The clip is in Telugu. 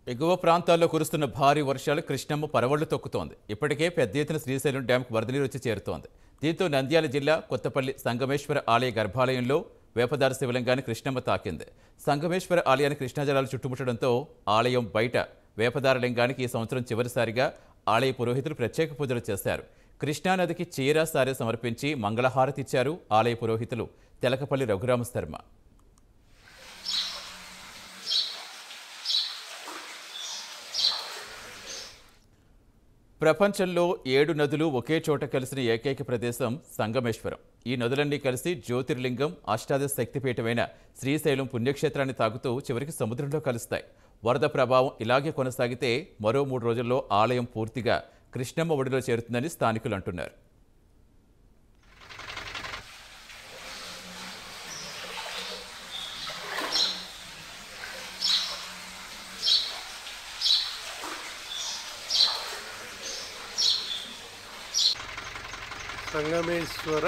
ఎగువ ప్రాంతాల్లో కురుస్తున్న భారీ వర్షాలు కృష్ణమ్మ పరవళ్లు తొక్కుతోంది. ఇప్పటికే పెద్ద ఎత్తున శ్రీశైలం డ్యాంకు వరద నీరు వచ్చి చేరుతోంది. దీంతో నంద్యాల జిల్లా కొత్తపల్లి సంగమేశ్వర ఆలయ గర్భాలయంలో వేపదార శివలింగాన్ని కృష్ణమ్మ తాకింది. సంగమేశ్వర ఆలయాన్ని కృష్ణాజలాలు చుట్టుముట్టడంతో ఆలయం బయట వేపదార లింగానికి ఈ సంవత్సరం చివరిసారిగా ఆలయ పురోహితులు ప్రత్యేక పూజలు చేశారు. కృష్ణానదికి చీర సారె సమర్పించి మంగళహారతి ఇచ్చారు ఆలయ పురోహితులు తెలకపల్లి రఘురామశర్మ. ప్రపంచంలో 7 నదులు ఒకే చోట కలిసిన ఏకైక ప్రదేశం సంగమేశ్వరం. ఈ నదులన్నీ కలిసి జ్యోతిర్లింగం, అష్టాదశ శక్తిపీఠమైన శ్రీశైలం పుణ్యక్షేత్రాన్ని తాగుతూ చివరికి సముద్రంలో కలుస్తాయి. వరద ప్రభావం ఇలాగే కొనసాగితే మరో 3 రోజుల్లో ఆలయం పూర్తిగా కృష్ణమ్మ ఒడిలో చేరుతుందని స్థానికులు అంటున్నారు. సంగమేశ్వర